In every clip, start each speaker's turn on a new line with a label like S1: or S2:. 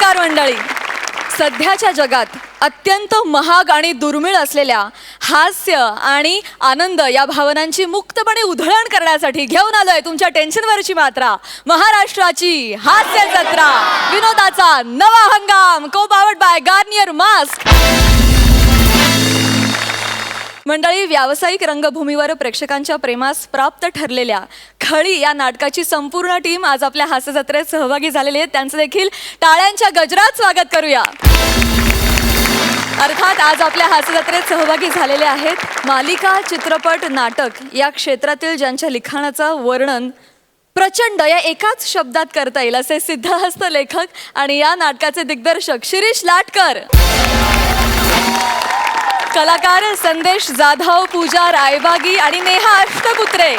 S1: नमस्कार मंडळी. सध्याच्या जगात अत्यंत महाग आणि दुर्मिळ असलेल्या हास्य आणि आनंद या भावनांची मुक्तपणे उधळण करण्यासाठी घेऊन आलोय तुमच्या टेन्शनवरची मात्रा, महाराष्ट्राची हास्य जत्रा, विनोदाचा नवा हंगाम, को पावर्ड बाय गार्नियर मास्क. मंडळी, व्यावसायिक रंगभूमीवर प्रेक्षकांच्या प्रेमास प्राप्त ठरलेल्या खळी या नाटकाची संपूर्ण टीम आज आपल्या हास्य जत्रेत सहभागी झालेली आहे. त्यांचं देखील टाळ्यांच्या गजरात स्वागत करूया. अर्थात आज आपल्या हास्य जत्रेत सहभागी झालेले आहेत मालिका, चित्रपट, नाटक या क्षेत्रातील ज्यांच्या लिखाणाचं वर्णन प्रचंड या एकाच शब्दात करता येईल असे सिद्धहस्त लेखक आणि या नाटकाचे दिग्दर्शक शिरीष लाटकर, कलाकार संदेश जाधव, पूजा रायबागी आणि नेहा अष्टपुत्रे.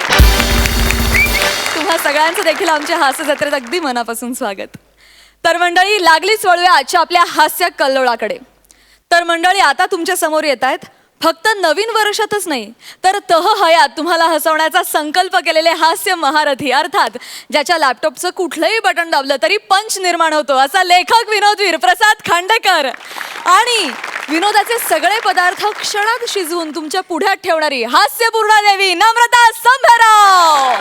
S1: तुम्हा सगळ्यांचं देखील आमच्या हास्य जत्रेत अगदी मनापासून स्वागत. तर मंडळी, लागलीच वळूया आजच्या आपल्या हास्य कल्लोळाकडे. तर मंडळी, आता तुमच्या समोर येत आहेत फक्त नवीन वर्षातच नाही तर हयात तुम्हाला हसवण्याचा संकल्प केलेले हास्य महारथी, अर्थात ज्याच्या लॅपटॉपचं कुठलंही बटन दाबलं तरी पंच निर्माण होतो असा लेखक विनोदवीर प्रसाद खांडेकर आणि विनोदाचे सगळे पदार्थ क्षणात शिजवून तुमच्या पुढ्यात ठेवणारी हास्यपूर्ण देवी Namrata Sambherao.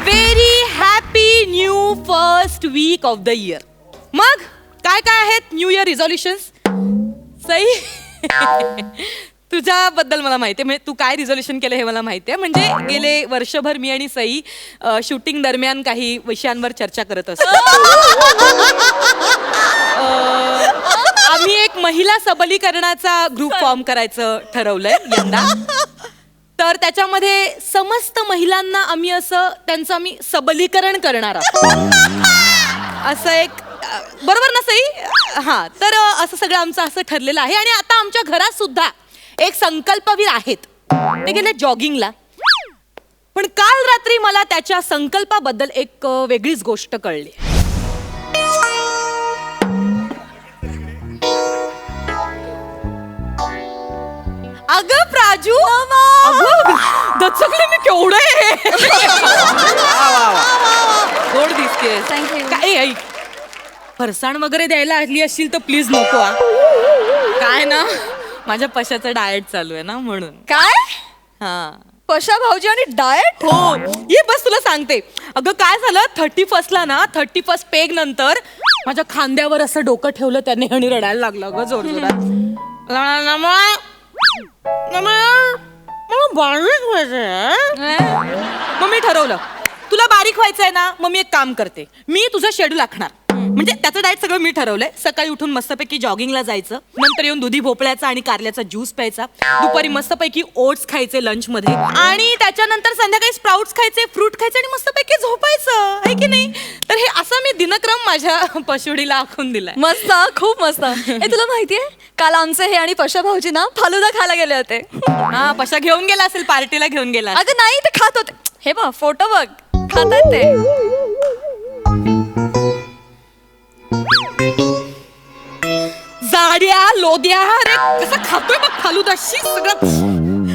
S2: Very happy new first week of the year. मग काय काय आहेत न्यू इयर रिझॉल्युशन्स? सई, तुझ्याबद्दल मला माहिती आहे, म्हणजे तू काय रिझॉल्युशन केलं हे मला माहिती आहे. म्हणजे गेले वर्षभर मी आणि सई शूटिंग दरम्यान काही विषयांवर चर्चा करत असतो. आम्ही एक महिला सबलीकरणाचा ग्रुप फॉर्म करायचं ठरवलंय यंदा. तर त्याच्यामध्ये समस्त महिलांना आम्ही त्यांचं आम्ही सबलीकरण करणार आहोत. असं एक, बरोबर ना सई? हां, तर असं सगळं आमचं असं ठरलेलं आहे. आणि आता आमच्या घरात सुद्धा एक संकल्पवीर आहेत, ते गेले जॉगिंगला. पण काल रात्री मला त्याच्या संकल्पाबद्दल एक वेगळीच गोष्ट कळली. अगं प्राजू, दचकले मी केवढे. गोड दिसतेस. काय ऐक, फरसाण वगैरे द्यायला आली असशील तर प्लीज नको. काय ना, माझ्या पशाचं डाएट चालू आहे ना म्हणून.
S1: काय?
S2: हा,
S1: पशा भाऊजी आणि डाएट?
S2: हो, ये बस तुला सांगते. अगं काय झालं, 31st ना, 31st पेग नंतर माझ्या खांद्यावर असं डोकं ठेवलं त्याने आणि रडायला लागलं ग जोर जोरात. मग मी ठरवलं, तुला बारीक व्हायचंय ना, मग मी एक काम करते, मी तुझं शेड्यूल आखणार. म्हणजे त्याचं डाएट सगळं मी ठरवलंय. सकाळी उठून मस्तपैकी जॉगिंगला जायचं, नंतर येऊन दुधी भोपळ्याचा आणि कारल्याचा ज्यूस प्यायचा, दुपारी मस्तपैकी ओट्स खायचे लंच मध्ये, आणि त्याच्यानंतर संध्याकाळी स्प्राउट्स खायचे, फ्रूट खायचे आणि मस्तपैकी झोपायचं, आहे की नाही? तर हे असं मी दिनक्रम माझ्या पशुडीला आखून दिलाय.
S1: मस्त, खूप मस्त. हे तुला माहितीये, काल आमचे हे आणि पशा भाऊजी ना फालुदा खायला गेले होते.
S2: हा, पशा घेऊन गेला असेल, पार्टीला घेऊन गेला.
S1: अगं नाही, ते खात होते. हे बघ, फोटो बघ, खातात ते.
S2: जाड्या लोद्या, अरे कसं खातोय बघ फालुदाशी सगळं.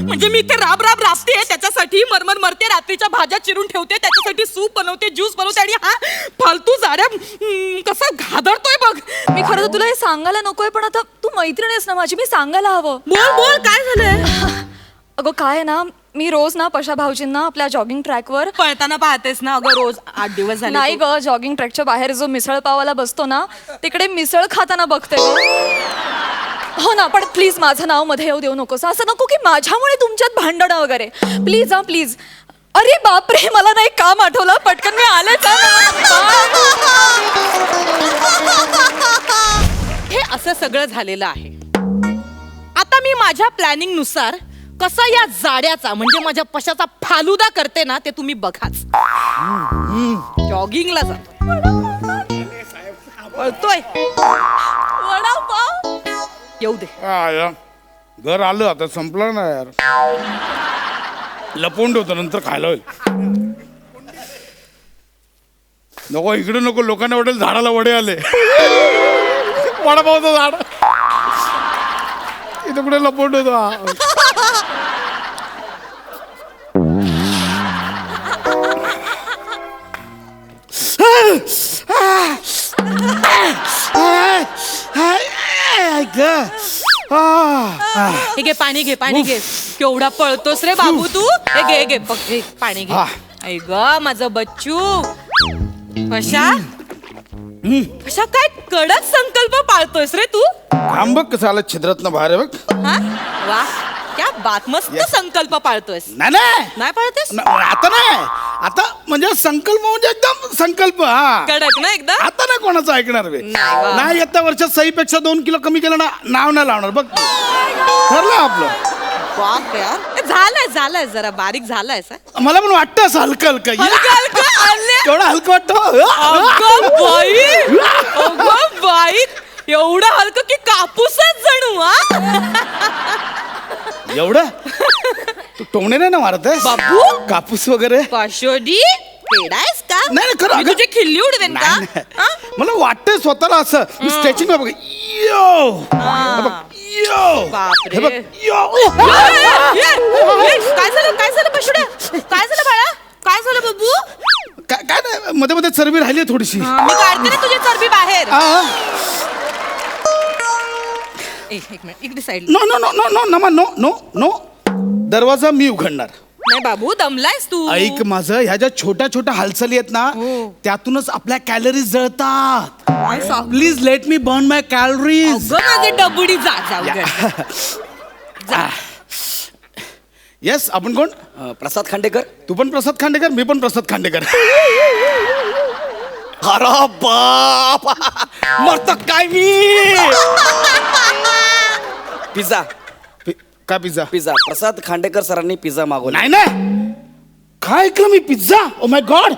S2: म्हणजे मी इथे राब राबते त्याच्यासाठी, मरमर मरते, रात्रीच्या भाज्या चिरून ठेवते, त्याच्यासाठी सूप बनवते, ज्यूस बनवते, आणि हा फालतू जाड्या कसं घादरतोय बघ.
S1: मी खरं तर तुला हे सांगायला नकोय, पण आता तू मैत्रीण आहेस ना माझी, मी सांगायला हवं.
S2: बोल बोल, काय झालंय?
S1: अगं काय आहे ना, मी रोज ना पशा भाऊजींना आपल्या जॉगिंग ट्रॅकवर
S2: पळताना पाहतेस ना अगं रोज. 8 दिवस झाले.
S1: नाही ग, जॉगिंग ट्रॅकच्या बाहेर जो मिसळ पावाला बसतो ना, तिकडे मिसळ खाताना बघते. हो ना, पण प्लीज माझं नाव मध्ये येऊ देऊ नकोस. असं नको की माझ्यामुळे तुमच्यात भांडणं वगैरे. प्लीज हा, प्लीज. अरे बापरे, मला नाही काम आठवलं, पटकन मी आलेच.
S2: हे असं सगळं झालेलं आहे. आता मी माझ्या प्लॅनिंग नुसार कसा या जाड्याचा म्हणजे माझ्या पशाचा फालुदा करते ना, ते तुम्ही बघाच. जॉगिंगला जातो, पळतोय,
S1: वडापाव
S2: येऊ दे.
S3: घर आलं आता, संपलं ना यार, लपवून ठेवतो, नंतर खायला होईल. नको इकडे नको, लोकांना वाटेल झाडाला वडे आले. वडापावचं झाड इथे कुठे लपवून ठेवतो.
S2: हे घे पाणी घे पाणी घे. केवढा पळतोस रे बाबू तू. हे घे हे घे बघ, हे पाणी घे.
S3: हा.
S2: ऐ ग माझं बच्चू. कशा कशा काय कडक संकल्प पाळतोयस रे तू.
S3: काम बघ कसं आलं छिद्रातनं बाहेर आहे बघ.
S2: हा वा क्या बात. मस्त संकल्प पाळतोयस.
S3: नाही नाही
S2: नाही पाळतेस
S3: आता नाही. आता म्हणजे संकल्प म्हणजे एकदम संकल्प. हा
S2: कडक ना एकदम.
S3: आता नाही कोणाचं ऐकणार बे.
S2: नाही बा.
S3: नाही येत्या वर्षात सईपेक्षा 2 किलो कमी केलं ना नाव नाही लावणार बघ. ठरलं आपलं.
S2: बाप यार. झालंय झालंय जरा बारीक झालाय सा.
S3: मला पण वाटतं असं हलकं हलकं एवढं हलकं वाटतं.
S2: अगं बाई अगं बाई एवढं हलकं की कापूसच जणू.
S3: एवढं तू टोमणे नाही ना मारत आहेस?
S2: बाबू
S3: कापूस वगैरे
S2: पाशोडी पेडायस का.
S3: नाही नाही खरं
S2: मी
S3: अगं.
S2: तुझी खिल्ली उडवेन का.
S3: नाही, नाही. मला वाटतंय स्वतःला असं स्ट्रेचिंग बघ. यो हे बघ, यो
S2: बापरे.
S3: हे बघ यो.
S2: काय झालं काय झालं पाशोड्या. काय झालं बाळा. काय झालं बाबू.
S3: काय नाही मध्ये मध्ये चरबी राहिली आहे थोडीशी.
S2: मी काढते ना तुझी चरबी बाहेर. एक मिनिट इकडे side.
S3: No no no no no नमा नो नो नो दरवाजा मी उघडणार.
S2: नाही बाबू दमलायस तू.
S3: ऐक माझं ह्या ज्या छोट्या छोट्या हालचाली आहेत ना त्यातूनच आपल्या कॅलरीज जळतात. Please let me burn my calories.
S2: माझे डबुडी जा जाऊ.
S3: येस आपण कोण.
S4: प्रसाद खांडेकर.
S3: तू पण प्रसाद खांडेकर मी पण प्रसाद खांडेकर.
S4: अरे बाप मरत काय मी. पिझ्झा
S3: काय पिझ्झा.
S4: पिझ्झा प्रसाद खांडेकर सरांनी पिझ्झा मागवला.
S3: नाही नाही काय ऐकलं मी पिझ्झा. ओ माय गॉड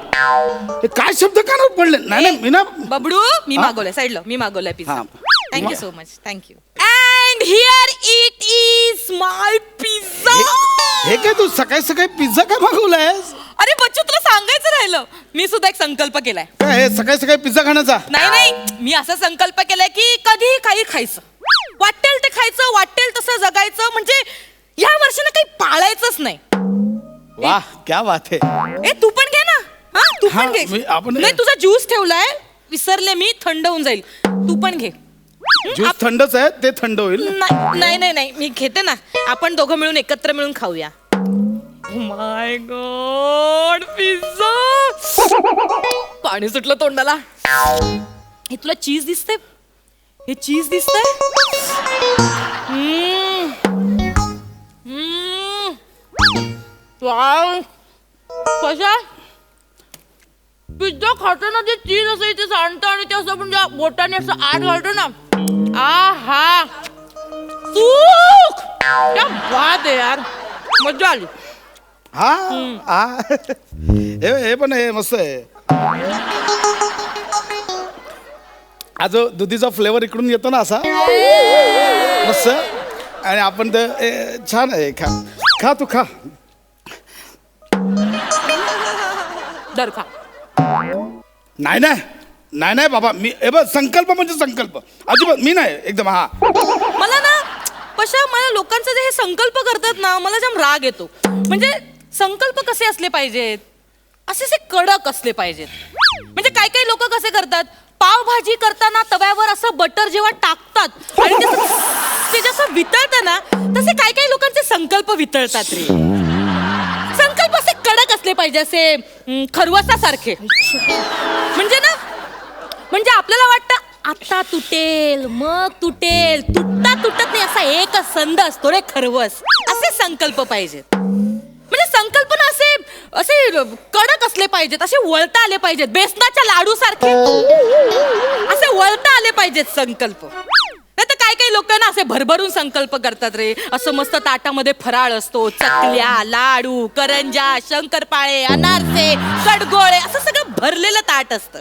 S3: हे काय शब्द कानावर पडले. नाही नाही मी ना
S2: बबडू मी मागवलंय साईडला. मी मागवलंय पिझ्झा.
S4: हा.
S2: Thank you so much thank you. And here it is my pizza.
S3: हे काय तू सकाळी सकाळी पिझ्झा काय मागवलायस.
S2: अरे बच्चू तुला सांगायचं राहिलं. मी सुद्धा एक संकल्प केलाय.
S3: काय हे सकाळी सकाळी पिझ्झा खाण्याचा.
S2: नाही नाही मी असा संकल्प केलाय की कधी काही खायचं. वाटेल ते खायचं वाटेल तसं जगायचं. म्हणजे या वर्षानं काही पाळायचंच नाही.
S3: वाह क्या बात है.
S2: ए तू पण घे ना. हा तू
S3: हा,
S2: पण घे.
S3: आपण-
S2: नाही तुझा ज्यूस ठेवलाय विसरले मी. थंड होऊन जाईल. तू पण घे.
S3: ज्यूस थंडच आहे ते थंड होईल.
S2: नाही नाही नाही मी घेते ना. आपण दोघं मिळून एकत्र मिळून खाऊया. माय गॉड पिझ्झा. पाणी सुटलं तोंडाला. हे तुला चीज दिसते. हे चीज दिसतंय. कशा पिझ्झा खाताना ते चीज असं इथे सांडतं आणि ते असं म्हणजे बोटाने असं आत घालतो ना. आहा सुख क्या बात आहे यार. मजा आली.
S3: हा हा हे पण हे मस्त आहे. हा जो दुधीचा फ्लेवर इकडून येतो ना असा मस्त. आणि आपण ते छान आहे. खा खा तू खा.
S2: दर खा.
S3: नाही नाही नाही नाही बाबा मी हे बघ संकल्प म्हणजे संकल्प अजिबात मी नाही एकदम. हा
S2: मला ना पशा मला लोकांचे जे हे संकल्प करतात ना मला जाम राग येतो. म्हणजे संकल्प कसे असले पाहिजेत असे कडक असले पाहिजेत. म्हणजे काही काही लोक कसे करतात पावभाजी करताना तव्यावर असं बटर जेव्हा टाकतात आणि ते जसं वितळतं ना तसे काही काही लोकांचे संकल्प वितळतात रे. संकल्प असे कडक असले पाहिजे असे खरवसासारखे. म्हणजे ना म्हणजे आपल्याला वाटतं आता तुटेल मग तुटेल. तुटता तुटत नाही असा एक संद असतो रे खरवस. असे संकल्प पाहिजेत. म्हणजे संकल्पना असे असे कडक असले पाहिजेत. असे वळता आले पाहिजेत. बेसनाच्या लाडू सारखे असे वळता आले पाहिजेत संकल्प. नाही तर काही काही लोक ना असे भरभरून संकल्प करतात रे. असं मस्त ताटामध्ये फराळ असतो. चकल्या लाडू करंजा शंकरपाळे अनारसे कडगोळे असं सगळं भरलेलं ताट असतं.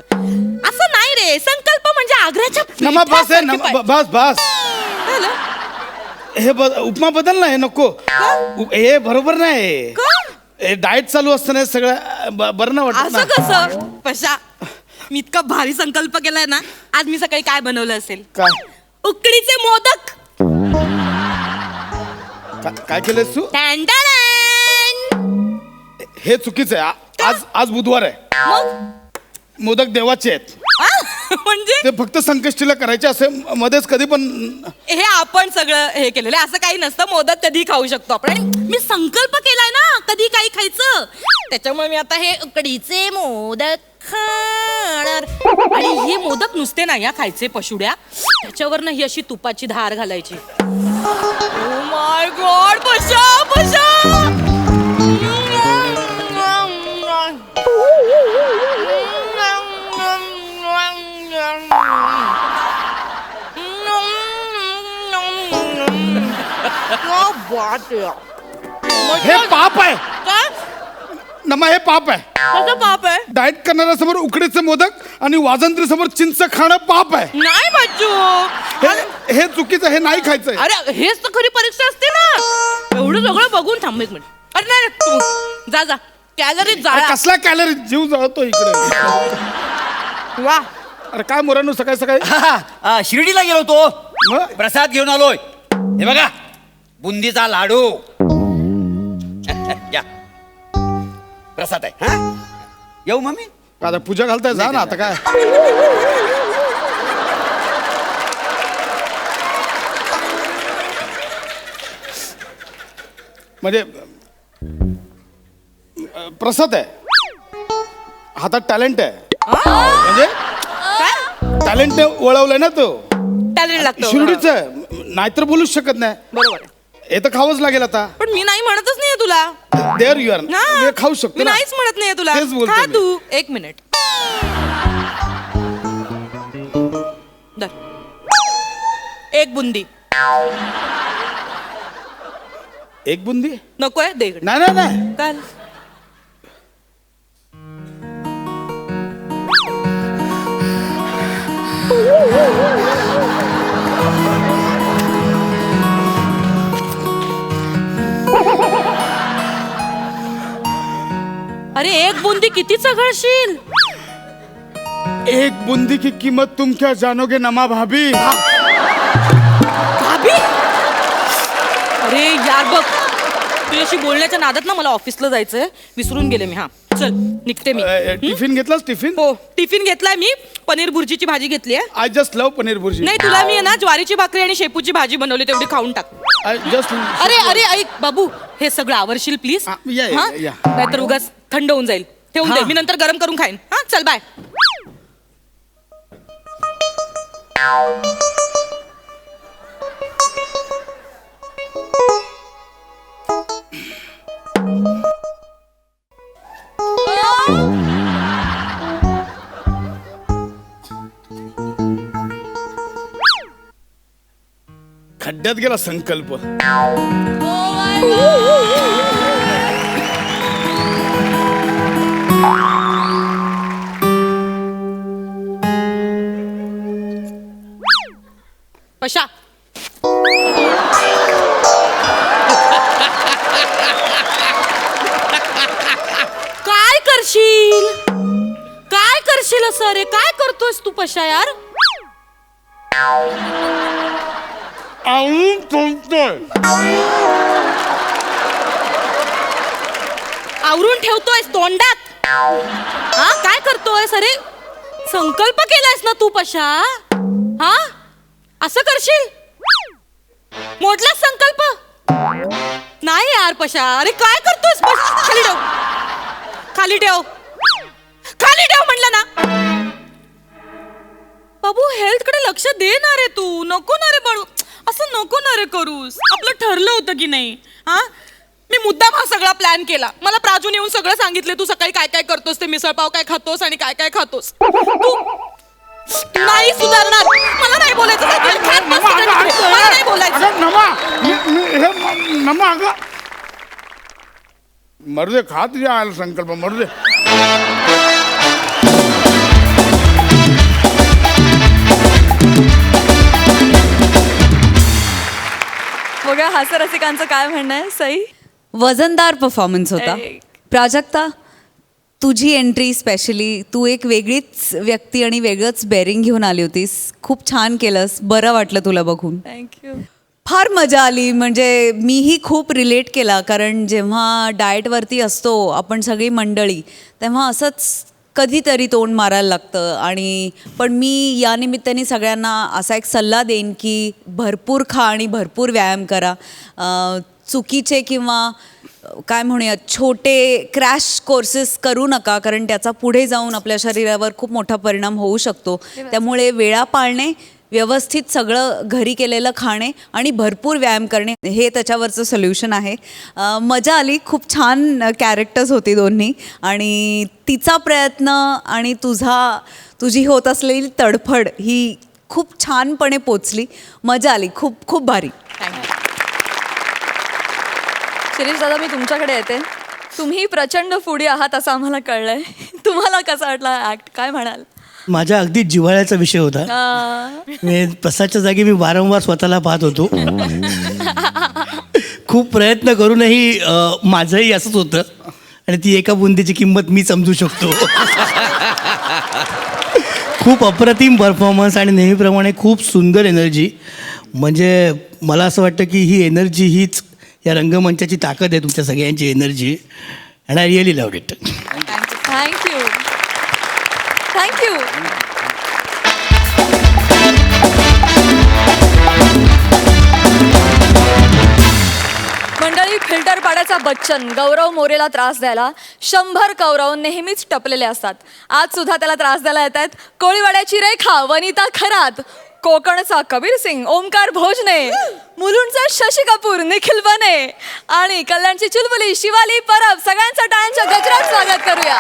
S2: असं नाही रे. संकल्प म्हणजे आग्र्याच्या
S3: नमा बस आहे
S2: पिठासारखे
S3: बस बस.
S2: झालं?
S3: हे उपमा बदल ना हे नको. हे बरोबर नाही.
S2: का?
S3: हे डाएट चालू असताना हे सगळं बरं नाही वाटत ना.
S2: असं कसं पशा. मी इतका भारी संकल्प केलाय ना. आज मी सकाळी काय बनवलं असेल.
S3: काय
S2: उकडीचे मोदक.
S3: काय केलंस तू.
S2: टँटन.
S3: हे चुकीचं आहे. आज आज बुधवार आहे.
S2: मग
S3: मोदक देवाचे आहेत.
S2: म्हणजे
S3: ते फक्त संकष्टीला करायचे असे मध्येच कधी पण.
S2: हे आपण सगळं हे केलेलं आहे. असं काही नसतं. मोदक कधी खाऊ शकतो आपण. आणि मी संकल्प केलाय ना कधी काही खायचं, त्याच्यामुळे मी आता हे उकडीचे मोदक खाणार. आणि हे मोदक नुसते नाही खायचे पशुड्या, त्याच्यावर ही अशी तुपाची धार घालायची. ओ माय गॉड, पशा पशा.
S3: हे पाप आहे
S2: काय?
S3: नमा, हे पाप आहे.
S2: कसं पाप आहे?
S3: डाएट करणाऱ्यासमोर उकडीचे मोदक आणि वाजंत्री समोर चिंच खाणं पाप आहे.
S2: नाही बच्चू,
S3: हे चुकीचं, हे नाही खायचंय.
S2: अरे हेच तर खरी परीक्षा असते ना. एवढं सगळं बघून थांब एक मिनिट. अरे नाही तू जा जा, कॅलरी
S3: अरे
S2: जाळा.
S3: कसला कॅलरी, जीव जळतो इकडे.
S2: वा,
S3: अरे काय मोरांनो सकाळी सकाळी.
S4: शिर्डीला गेलो तो,
S3: मग?
S4: प्रसाद घेऊन आलोय. हे बघा, बुंदीचा लाडू. या प्रसाद आहे. हा, येऊ मम्मी.
S3: आता पूजा घालताय, जा ना आता काय. म्हणजे प्रसाद आहे, हातात टॅलेंट आहे. म्हणजे टॅलेंट वळवलंय ना तो.
S2: टॅलेंट लागतो.
S3: शिर्डीच आहे, नाहीतर बोलूच शकत नाही.
S2: बरोबर आहे.
S3: हे तर खावंच लागेल आता.
S2: पण मी नाही म्हणतच नाहीये तुला.
S3: There you are.
S2: हा,
S3: खाऊ शकतो
S2: मी
S3: ना.
S2: नाहीच म्हणत नाहीये तुला.
S3: तेच बोलतोय
S2: खा
S3: मी.
S2: तू. एक मिनिट धर. एक बुंदी.
S3: एक बुंदी
S2: नकोय, दे इकडे.
S3: नाही नाही नाही.
S2: काल अरे एक बुंदी किती चघळशील?
S3: एक बुंदी की कीमत तुम क्या जानोगे नमा भाभी.
S2: भाभी, अरे यार बघ, तुझ्याशी बोलण्याच्या नादात ना मला ऑफिसला जायचंय, विसरून गेले मी. हा चल निघते मी.
S3: टिफिन घेतलास टिफिन.
S2: हो टिफिन घेतलाय मी. पनीर भुर्जीची भाजी घेतली आहे.
S3: I just love paneer bhurji.
S2: नाही तुला मी आहे ना ज्वारीची भाकरी आणि शेपूची भाजी बनवली, तेवढी खाऊन टाक.
S3: I just.
S2: अरे अरे ऐक बाबू, हे सगळं आवरशील प्लीज.
S3: हा, या.
S2: नाहीतर उगाच थंड होऊन जाईल. ठेवून दे, मी नंतर गरम करून खाईन. हा चल बाय.
S3: खड्ड्यात गेला संकल्प.
S2: पशा काय करशील? काय करशील असं? अरे काय करतोयस तू पशा यार?
S3: आवळून ठेवतोय.
S2: आवरून ठेवतोयस तोंडात? हा काय करतोयस? अरे संकल्प केलायस ना तू पशा? हा असं करशील? मोडलास संकल्प? नाही यार पशा, अरे काय करतोयस? बस खाली ठेव, खाली ठेव, खाली ठेव म्हणलं ना. बाबू हेल्थ कडे लक्ष दे ना रे तू. नको ना रे बाळू, असं नको ना रे करूस. आपलं ठरलं होतं की नाही? हा मी मुद्दाम हा सगळा प्लॅन केला. मला प्राजून येऊन सगळं सांगितले तू सकाळी काय काय करतोस, ते मिसळपाव काय खातोस आणि काय काय खातोस. तू नाही सुधारणार. मला नाही बोलायचं. मला नाही बोलायचं.
S3: नमा अगं मरू दे, खा तुझ्या आला संकल्प, मरू दे.
S1: बघा हास्यरसिकांचं काय म्हणणं आहे. सई,
S5: वजनदार परफॉर्मन्स होता. प्राजक्ता, तुझी एंट्री स्पेशली, तू एक वेगळीच व्यक्ती आणि वेगळंच बेरिंग घेऊन आली होतीस. खूप छान केलंस. बरं वाटलं तुला बघून.
S1: थँक्यू.
S5: फार मजा आली. म्हणजे मीही खूप रिलेट केला, कारण जेव्हा डाएटवरती असतो आपण सगळी मंडळी, तेव्हा असंच कधीतरी तोंड मारायला लागतं. आणि पण मी या निमित्ताने सगळ्यांना असा एक सल्ला देईन की भरपूर खा आणि भरपूर व्यायाम करा. चुकीचे किंवा काय म्हणूया छोटे क्रॅश कोर्सेस करू नका, कारण त्याचा पुढे जाऊन आपल्या शरीरावर खूप मोठा परिणाम होऊ शकतो. त्यामुळे वेळा पाळणे, व्यवस्थित सगळं घरी केलेलं खाणे आणि भरपूर व्यायाम करणे हे त्याच्यावरचं सोल्युशन आहे. मजा आली, खूप छान कॅरेक्टर्स होती दोन्ही. आणि तिचा प्रयत्न आणि तुझी होत असलेली तडफड ही खूप छानपणे पोचली. मजा आली, खूप खूप भारी.
S1: शिरीष दादा, मी तुमच्याकडे येते. तुम्ही प्रचंड फूडी आहात असं आम्हाला कळलंय. तुम्हाला कसा वाटला ऍक्ट, काय म्हणाल?
S6: माझ्या अगदी जिव्हाळ्याचा विषय होता. मी प्रसादच्या जागी मी वारंवार स्वतःला पाहत होतो. खूप प्रयत्न करूनही माझंही असंच होतं आणि ती एका बुंदीची किंमत मी समजू शकतो. खूप अप्रतिम परफॉर्मन्स आणि नेहमीप्रमाणे खूप सुंदर एनर्जी. म्हणजे मला असं वाटतं की ही एनर्जी हीच या रंगमंचाची ताकद आहे, तुमच्या सगळ्यांची energy. And I really love it.
S1: Thank you thank you. मंडळी, फिल्टर पाड्याचा बच्चन गौरव मोरेला त्रास द्यायला 100 कौरव नेहमीच टपलेले असतात. आज सुद्धा त्याला त्रास द्यायला येत आहेत. कोळीवाड्याची रेखा वनिता खरात, कोकणचा कबीर सिंग ओमकार भोजने, मुलुंडचा शशी कपूर निखिल बने आणि कल्याणची चुलबुली शिवाली परब. सगळ्यांचं टाळ्यांच्या गजरात स्वागत करूया.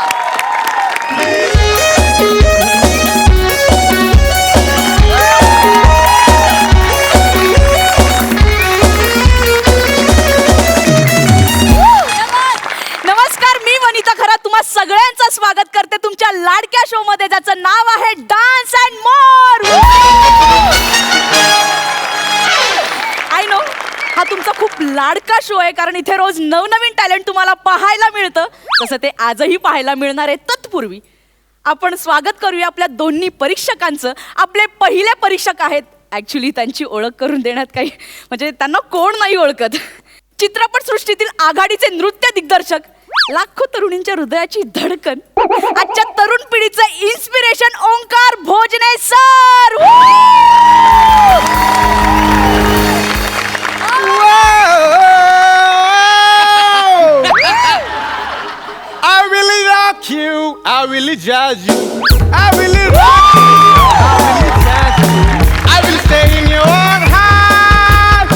S2: नमस्कार, मी वनिता खरात तुम्हा सगळ्यांचं स्वागत करते तुमच्या लाडक्या शो मध्ये, ज्याचं नाव आहे dance and more. I know हा तुमचा खूप लाडका शो आहे, कारण इथे रोज नवनवीन टॅलेंट तुम्हाला पाहायला मिळतं. तसं ते आजही पाहायला मिळणार आहे. तत्पूर्वी आपण स्वागत करूया आपल्या दोन्ही परीक्षकांचं. आपले पहिले परीक्षक आहेत. ॲक्च्युली त्यांची ओळख करून देण्यात काही म्हणजे त्यांना कोण नाही ओळखत. चित्रपटसृष्टीतील आघाडीचे नृत्य दिग्दर्शक, लाखो तरुणींच्या हृदयाची धडकन, आजच्या तरुण पिढीचं inspiration Omkar Bhojane sir.
S4: I really rock you, I really jazz you, I really rock you, I really jazz you, I will stay in your heart,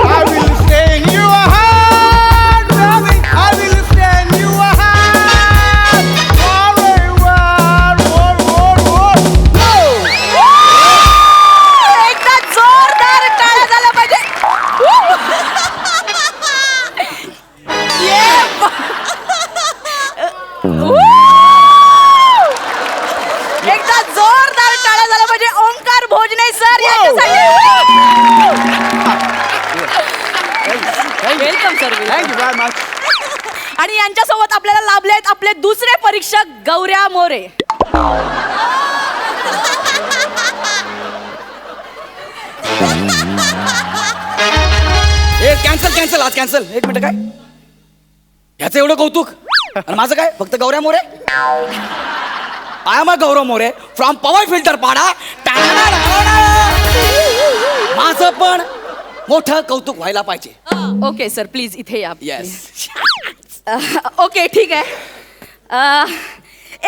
S4: I will stay in your heart, darling, I will stay in your heart, forever,
S2: एकदा जोरदार टाळ्या झाल्या पाहिजे. एकदा जोरदार टाळ्या झाल्या पाहिजे Omkar Bhojane sir welcome sir.
S4: Thank you very much.
S2: आणि यांच्यासोबत आपल्याला लाभले आहेत आपले दुसरे परीक्षक गौऱ्या मोरे.
S7: कॅन्सल आज कॅन्सल. एक मिनिट, काय ह्याचं एवढं कौतुक आणि माझं काय? फक्त Gaurya More. I am a Gaurav More from Powai Filter Pada. माझं पण मोठं कौतुक व्हायला पाहिजे.
S2: ओके सर, प्लीज इथे या.
S7: येस.
S2: ओके ठीक आहे.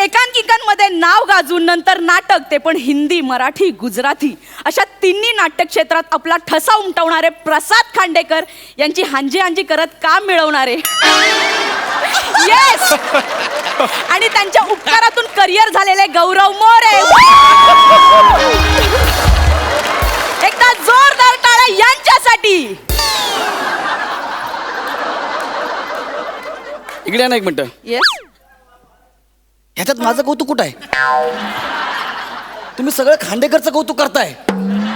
S2: एकांकिकांमध्ये नाव गाजून नंतर नाटक, ते पण हिंदी, मराठी, गुजराती अशा तिन्ही नाट्य क्षेत्रात आपला ठसा उमटवणारे प्रसाद खांडेकर यांची हांजी करत काम मिळवणारे येस आणि त्यांच्या उपकारातून करिअर झालेले गौरव मोरे. एकदा जोरदार टाळ्या यांच्यासाठी.
S7: इकडे ना एक मिनिट.
S2: येस,
S7: ह्याच्यात माझं कौतुक कुठं आहे? तुम्ही सगळं खांडेकरचं कौतुक करताय.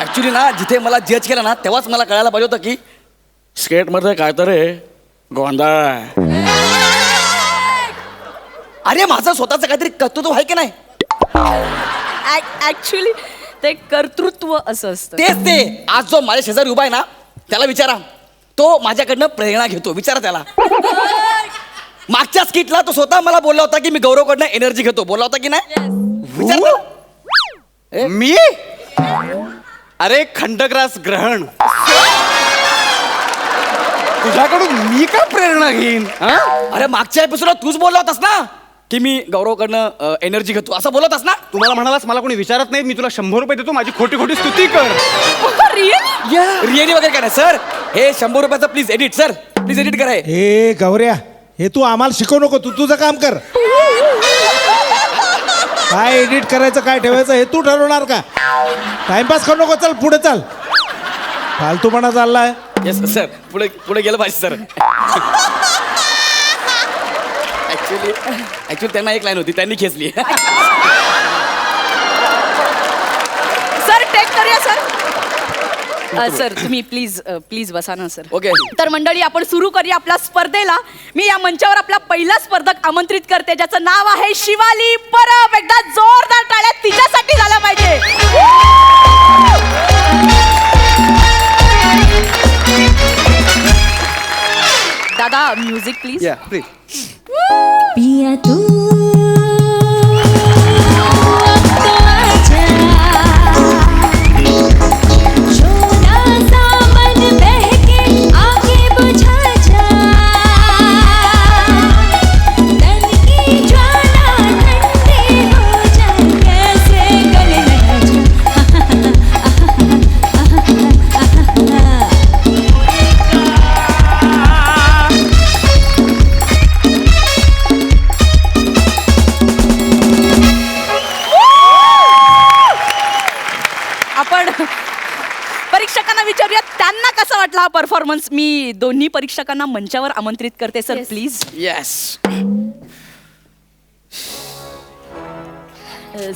S7: ऍक्च्युली ना, जिथे मला जज केलं ना, तेव्हाच मला कळायला पाहिजे होतं की स्केटमध्ये काय तर गोंधळ आहे. अरे माझं स्वतःचं काहीतरी कर्तृत्व आहे की नाही?
S2: ऍक्च्युली ते कर्तृत्व असं असतं.
S7: तेच ते. आज जो माझ्या शेजारी उभा आहे ना, त्याला विचारा. तो माझ्याकडनं प्रेरणा घेतो. विचारा त्याला. मागच्या स्किटला तो स्वतः मला बोलला होता की मी गौरवकडनं एनर्जी घेतो, बोलला होता की नाही? विचार कर.
S4: मी अरे खंडग्रास ग्रहण तुझ्याकडून मी का प्रेरणा घेईन हा?
S7: अरे मागच्या एपिसोडात तूच बोलला होतास ना की मी गौरवकडनं एनर्जी घेतो, असं बोलत होतास ना?
S4: तुम्हाला म्हणालास मला कोणी विचारत नाही, मी तुला 100 रुपये देतो, माझी खोटी खोटी स्तुती कर.
S7: रिअली वगैरे काय नाही सर, हे 100 रुपयाचं please edit sir, please edit करा हे.
S8: ए गौऱ्या, हे तू आम्हाला शिकवू नको, तू तुझं काम कर. काय एडिट करायचं काय ठेवायचं हे तू ठरवणार का? टाइमपास करू नको, चल पुढे चल. फालतूपणा चाललाय.
S7: येस सर, पुढे पुढे गेलं पाहिजे सर. ऍक्च्युली त्यांना एक लाईन होती, त्यांनी खेचली.
S1: सर टेक करूया सर. सर तुम्ही प्लीज बसा ना सर.
S7: ओके.
S1: तर मंडळी आपण सुरू करूया आपल्या स्पर्धेला. मी या मंचावर आपला पहिला स्पर्धक आमंत्रित करते, ज्याचं नाव आहे शिवाली परब. एकदा जोरदार टाळ्या तिच्यासाठी झाल्या पाहिजे. दादा म्युझिक प्लीज.
S4: या प्लीज.
S9: पिया तू अब तो आजा, शोला सा मन बहके आगे बुझा जा, तन की ज्वाला ठंडी हो जाए, कैसे गले लगा जा.
S1: आपण परीक्षकांना विचारूया त्यांना कसा वाटला हा परफॉर्मन्स. मी दोन्ही परीक्षकांना मंचावर आमंत्रित करते sir please.
S7: Yes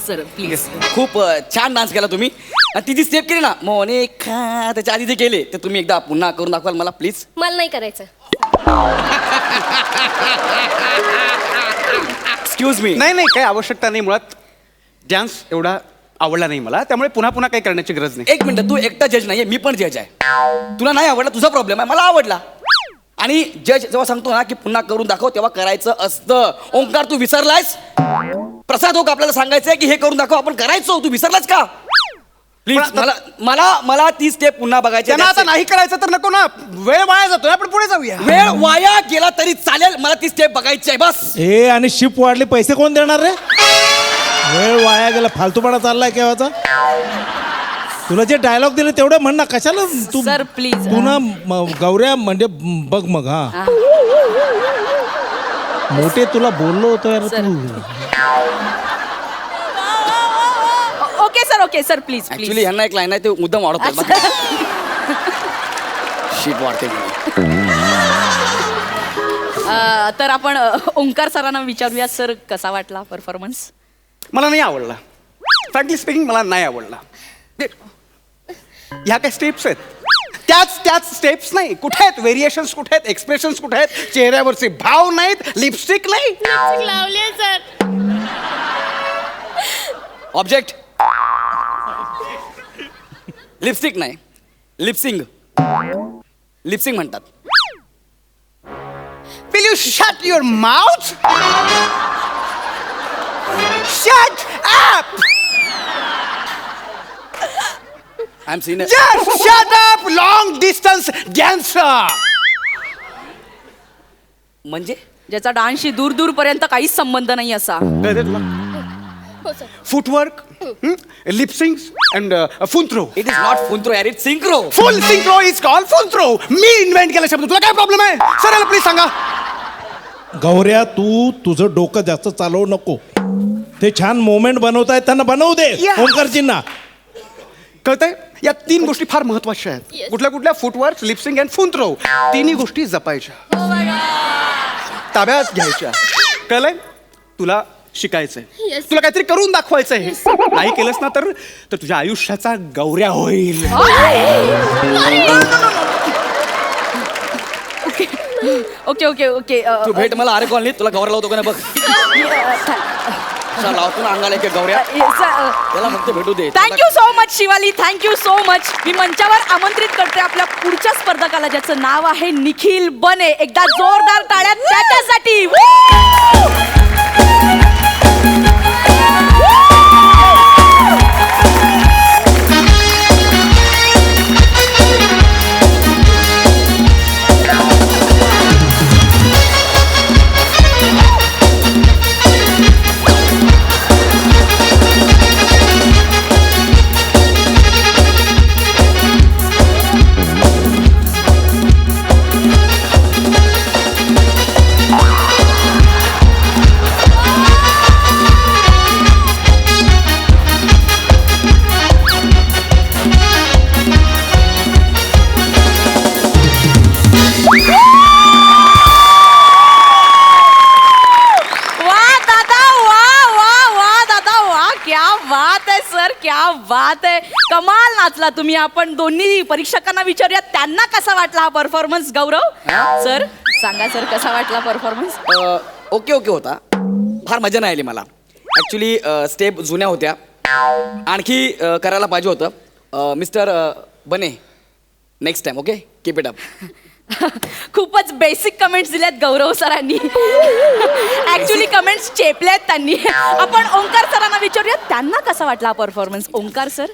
S1: sir please.
S7: खूप छान डान्स केला तुम्ही. आणि ती जी स्टेप केली ना मोने खा, त्याच्या आधी जे केले ते तुम्ही एकदा पुन्हा करून दाखवाल मला प्लीज.
S9: मला नाही करायचं.
S7: Excuse me.
S4: नाही नाही काही आवश्यकता नाही, मुळात डान्स एवढा आवडला नाही मला, त्यामुळे पुन्हा पुन्हा काही करण्याची गरज नाही.
S7: एक मिनिट, तू एकटा जज नाहीये, मी पण जज आहे. तुला नाही आवडला तुझा प्रॉब्लेम आहे, मला आवडला. आणि जज जेव्हा सांगतो ना की पुन्हा करून दाखव तेव्हा करायचं असतं. ओंकार तू विसरलायस? प्रसाद हो का आपल्याला सांगायचंय की हे करून दाखव, आपण करायचो, तू विसरलास का? प्लीज मला मला मला ती स्टेप पुन्हा बघायची.
S4: त्यांना आता नाही करायचं तर नको ना, वेळ वाया जातोय, आपण पुढे जाऊया.
S7: वेळ वाया गेला तरी चालेल, मला ती स्टेप बघायची आहे बस.
S8: ए आणि शिप वाढली, पैसे कोण देणार रे? वेळ वाया गेला, फालतूपणा चाललाय केव्हाचा. तुला जे डायलॉग दिले तेवढे म्हण ना, कशाला तू.
S1: Sir please.
S8: तू ना गौऱ्या म्हणजे बघ मग. हा मोठे तुला बोललो होतो यार तू.
S1: ओके सर प्लीज
S7: ऍक्च्युली यांना एक लाईन आहे ते मुद्दाम वाढवतात. शीट वाढते.
S1: तर आपण ओंकार सरांना विचारूया सर कसा वाटला परफॉर्मन्स.
S4: मला नाही आवडला, फ्रँकली स्पीकिंग मला नाही आवडला. ह्या काय स्टेप्स आहेत, त्याच स्टेप्स नाही. कुठे आहेत व्हेरिएशन्स, कुठे आहेत एक्सप्रेशन्स, कुठे आहेत चेहऱ्यावरचे भाव नाहीत, लिपस्टिक नाही.
S9: लावले सर.
S7: ऑब्जेक्ट. लिपस्टिक नाही, लिपसिंग. लिपसिंग म्हणतात.
S4: Will you shut your mouth? Shut up!
S7: I'm seen it.
S4: Just shut up, long distance dancer.
S7: म्हणजे
S1: ज्याचा डान्सशी दूर दूर पर्यंत काहीच संबंध नाही असा.
S4: Footwork, lip sync and full
S7: it is not फुंत्रो यार, it synchro.
S4: Full synchro is called full मी इन्व्हेंट केला शब्द. तुला काय प्रॉब्लेम आहे? सर प्लीज सांगा.
S8: गौऱ्या तू तुझं डोकं जास्त चालवू नको. ते छान मोमेंट बनवतायत त्यांना बनवू दे.
S4: Yeah.
S8: ओंकारजींना
S4: कळतंय? या 3 गोष्टी फार महत्वाच्या आहेत. कुठल्या कुठल्या? Footwork, lip sync and फुंत्रो. 3 गोष्टी जपायच्या, ताब्यात घ्यायच्या. कळलंय? तुला शिकायचंय, तुला काहीतरी करून दाखवायचंय. नाही केलंस ना तर तुझ्या आयुष्याचा गौऱ्या होईल.
S1: ओके
S7: तू भेट मला आरे कॉलनीत, तुला गौऱ्या लावतो का नाही बघ. लावतो ना अंगाला एक गौऱ्या, त्याला फक्त भेटू दे.
S1: Thank you so much Shivali, thank you so much. मी मंचावर आमंत्रित करते आपल्या पुढच्या स्पर्धकाला, ज्याचं नाव आहे निखिल बने. एकदा जोरदार टाळ्या त्याच्यासाठी. आहे सर, क्या बात आहे. कमाल नाचला तुम्ही. आपण दोन्ही परीक्षकांना विचारूया त्यांना कसा वाटला हा परफॉर्मन्स. गौरव सर सांगा सर, कसा वाटला परफॉर्मन्स?
S7: ओके होता. फार मजा नाही आली मला. ॲक्च्युली स्टेप जुन्या होत्या, आणखी करायला पाहिजे होतं. मिस्टर बने, next time okay, keep it up.
S1: खूपच बेसिक कमेंट्स दिल्यात गौरव सरांनी. ऍक्च्युली कमेंट्स चेपल्यात त्यांनी. आपण ओंकार सरांना विचारूया त्यांना कसा वाटला हा performance. Omkar sir.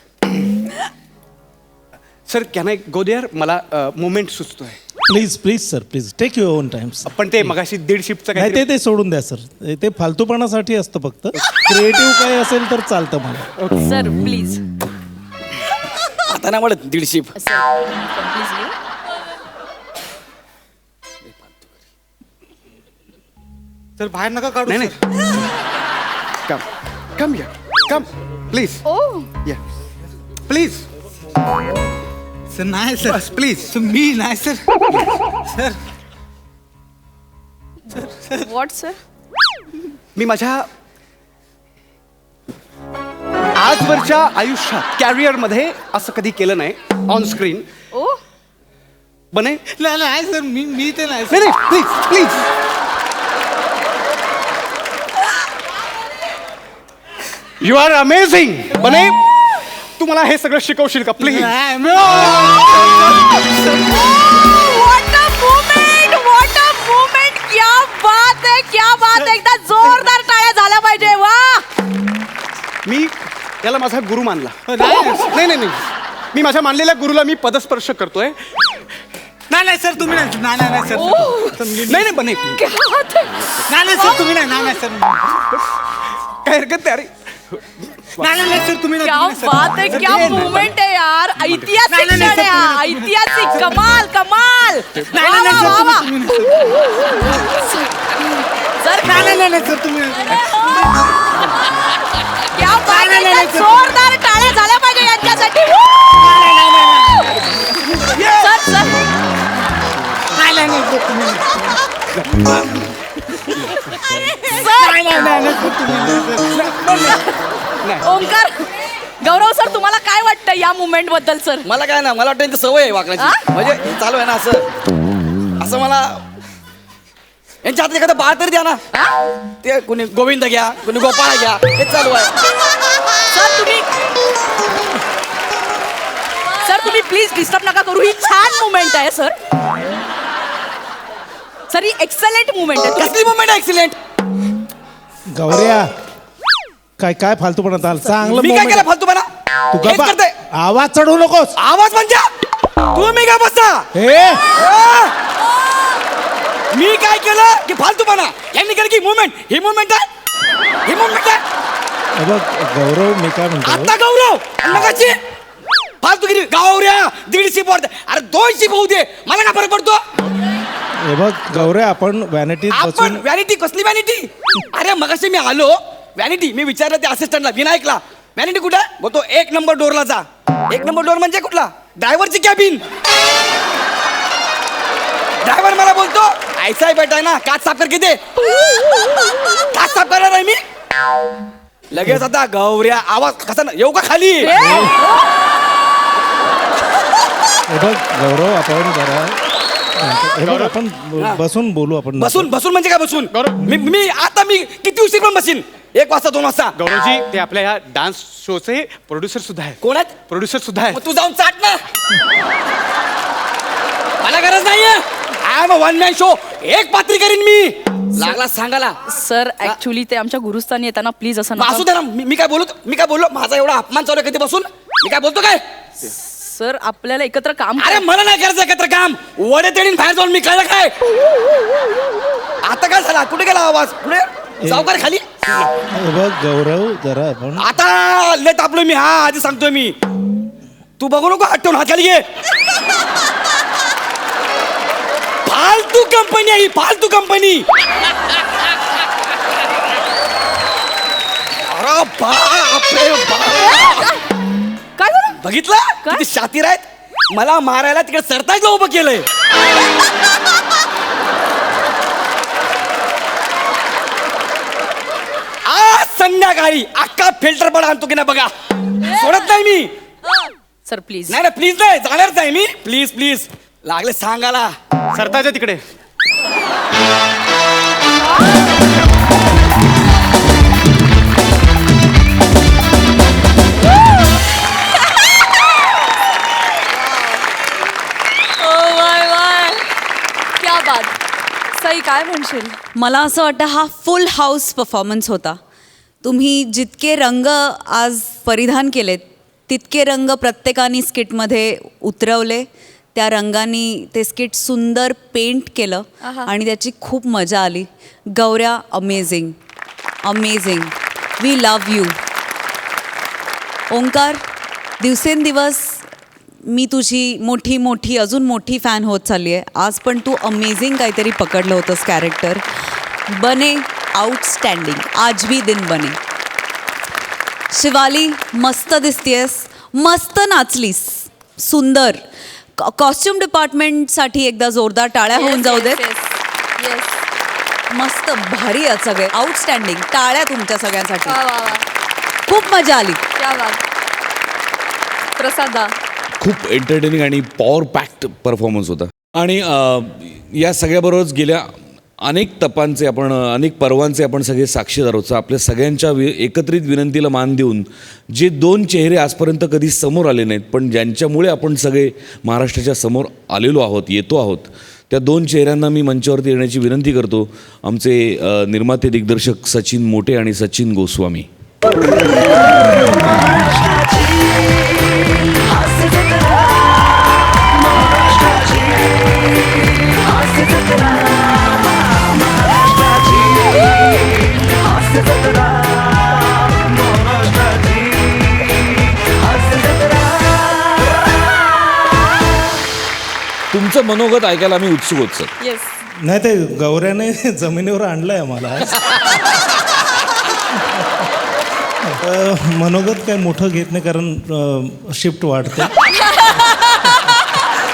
S4: Sir can I go there? मला मुवमेंट सुचतोय.
S8: Please sir, please take your own times.
S4: पण ते मगाशी 1.5 शिफ्टचं
S8: नाही ते सोडून द्या सर. ते फालतूपणासाठी असतं फक्त. क्रिएटिव्ह काय असेल तर चालतं मला.
S1: Sir please.
S7: आता नाही म्हणत 1.5.
S1: प्लीज.
S4: सर बाहेर नका काढू. नाही कम या कम प्लीज.
S1: ओ
S4: या प्लीज.
S10: सर नाही सर,
S4: बस प्लीज.
S10: मी नाही सर.
S1: What sir?
S4: मी माझ्या आजवरच्या आयुष्यात कॅरियर मध्ये असं कधी केलं नाही ऑन स्क्रीन.
S1: ओ
S4: बने
S10: नाही सर, मी ते नाही
S4: नाही please please. You are amazing. बने तू मला हे सगळं शिकवशील का प्लीज?
S1: What a moment. क्या बात आहे, क्या बात आहे. एकदा जोरदार टाळ्या झाल्या पाहिजे. वा.
S4: मी याला माझा गुरु मानला. नाही मी माझ्या मानलेल्या गुरुला मी पदस्पर्श करतोय.
S10: नाही सर, तुम्ही नाही. नाही सर,
S4: नाही बने
S1: क्या बात आहे.
S10: नाही सर, तुम्ही नाही सर.
S4: काय हरकत नाही. अरे
S10: नाही सर, तुम्ही
S1: क्या बात आहे, क्या मुवमेंट आहे यार. ऐतिहासिक क्षण आहे हा. ऐतिहासिक. कमाल कमाल. वा, वा, वा. सर
S10: नाही सर, तुम्ही
S1: क्या बात आहे. एकदा जोरदार टाळ्या झाल्या पाहिजे यांच्यासाठी. Sir sir Omkar. Gaurav sir तुम्हाला काय वाटतं या मुवमेंट बद्दल सर?
S7: मला काय ना, मला वाटतं यांची सवय आहे वागण्याची. म्हणजे हे चालू आहे ना असं मला यांच्या हातात एखादं बाळ तरी द्या ना. ते कोणी गोविंद घ्या, कोणी गोपाळ घ्या, हे चालू आहे.
S1: सर तुम्ही प्लीज डिस्टर्ब नका करू. ही छान मुवमेंट आहे सर. सर ही एक्सलेंट मुवमेंट आहे.
S7: कसली मुवमेंट आहे एक्सिलेंट?
S8: गौऱ्या काय फालतूपणा चांगलं
S7: मी काय
S8: moment
S7: केलं
S8: आहे.
S7: फालतूपणा?
S8: तू
S7: हेच
S8: गप्पा-
S7: करतोय.
S8: आवाज चढवू नकोस.
S7: आवाज म्हणजे तुम्ही काय बसता?
S8: हे
S7: मी काय केलं की फालतूपणा? यांनी केलं की मुवमेंट. ही मुवमेंट आहे, ही मुवमेंट आहे.
S8: हे बघ गौरव, मी काय म्हणतो,
S7: आता गौरव नकाची फालतूगिरी. गौऱ्या 1.5 शिप वाढते. अरे 2 शिप होऊ दे, मला काय फरक पडतो?
S8: हे बघ गौऱ्या, आपण व्हॅनिटीत
S7: आपण
S8: बसून
S7: व्हॅनिटी कसली व्हॅनिटी? अरे मगाशी मी आलो व्हॅनिटी. मी विचारलं त्या असिस्टंटला, विनायकला, व्हॅनिटी कुठे? बोलतो 1 नंबर डोरला जा. 1 नंबर डोर म्हणजे कुठला? ड्रायव्हरची कॅबिन. ड्रायव्हर मला बोलतो ऐसा ही बेटा आहे ना, काच साफ करके दे. काच साफ करणार आहे मी. लगेच आता गौऱ्या आवाज कसा येऊ का खाली?
S8: हे बघ गौरव, आपण जरा हे बघ, आपण बसून बोलू. आपण
S7: बसून म्हणजे काय बसून? मी आता मी किती उशीर पण बसीन. 1 वाजता 2 वाजता.
S4: गौरवजी ते आपल्या या डान्स शोचे प्रोड्युसर सुद्धा आहेत.
S7: कोण आहेत?
S4: प्रोड्युसर सुद्धा आहेत.
S7: मग तू जाऊन चाट ना. मला गरज नाहीये. I am a one man show. एक पात्री करीन मी. लागला सांगायला.
S1: सर ऍक्च्युली ते आमच्या गुरुस्थानी येताना प्लीज असं
S7: मग असू दे ना. मी काय बोललो? माझा एवढा अपमान चालू आहे कधी बसून. मी काय बोलतो काय?
S1: सर आपल्याला एकत्र काम
S7: अरे मला नाही करायचं एकत्र काम. वडे तेडीन बाहेर जाऊन मी कळलं काय? आता काय झाला? कुठे गेला आवाज? कुठे? सावकार खाली.
S8: हे बघ गौरव, जरा आपण
S7: आता लेट आपलो मी. हा आधी सांगतोय मी. तू बघू नको, हात ठेवून हात खाली घे. फालतू कंपनी आहे ही, फालतू कंपनी. अरे बापरे बाप.
S1: काय झालं?
S7: बघितलं किती शातीर आहेत. मला मारायला तिकडे सरताजला उभं केलंय. आज संध्याकाळी अख्खा फिल्टर पण आणतो की नाही बघा. सोडत नाही मी.
S2: Sir please.
S7: नाही प्लीज नाही, जाणारच नाही मी. प्लीज प्लीज लागले सांगायला.
S4: सरताच्या तिकडे.
S1: क्या बात. सई काय म्हणशील?
S5: मला असं वाटतं हा फुल हाऊस परफॉर्मन्स होता. तुम्ही जितके रंग आज परिधान केलेत तितके रंग प्रत्येकाने स्किटमध्ये उतरवले. त्या रंगांनी ते स्किट सुंदर पेंट केलं आणि त्याची खूप मजा आली. Gaurya amazing amazing. We love you. Omkar, दिवसेंदिवस मी तुझी मोठी मोठी अजून मोठी फॅन होत चालली आहे. आज पण तू अमेझिंग काहीतरी पकडलं होतंस कॅरेक्टर. बने आउटस्टँडिंग. आज भी दिन बने. शिवाली, मस्त दिसतेस, मस्त नाचलीस, सुंदर. कॉस्ट्युम डिपार्टमेंटसाठी एकदा जोरदार टाळ्या होऊन जाऊ देत. मस्त भारी आहेत सगळे. आउटस्टँडिंग. टाळ्या तुमच्या सगळ्यांसाठी. खूप मजा आली.
S1: क्या बात. प्रसादा.
S11: खूप एंटरटेनिंग आणि पॉवर पॅक्ड परफॉर्मन्स होता. आणि या सगळ्याबरोबरच गेल्या अनेक तपांचे आपण अनेक पर्वांचे आपण सगळे साक्षीदार होतो. आपल्या सगळ्यांच्या एकत्रित विनंतीला मान देऊन जे 2 चेहरे आजपर्यंत कधी समोर आले नाहीत पण ज्यांच्यामुळे आपण सगळे महाराष्ट्राच्या समोर आलेलो आहोत, येतो आहोत, त्या 2 चेहऱ्यांना मी मंचावरती येण्याची विनंती करतो. आमचे निर्माते दिग्दर्शक सचिन मोटे आणि सचिन गोस्वामी. तुमचं मनोगत ऐकायला आम्ही उत्सुक होत सर.
S1: येस.
S8: नाही ते गौऱ्याने जमिनीवर आणलंय आम्हाला आज. मनोगत काय मोठं घेत नाही कारण शिफ्ट वाढते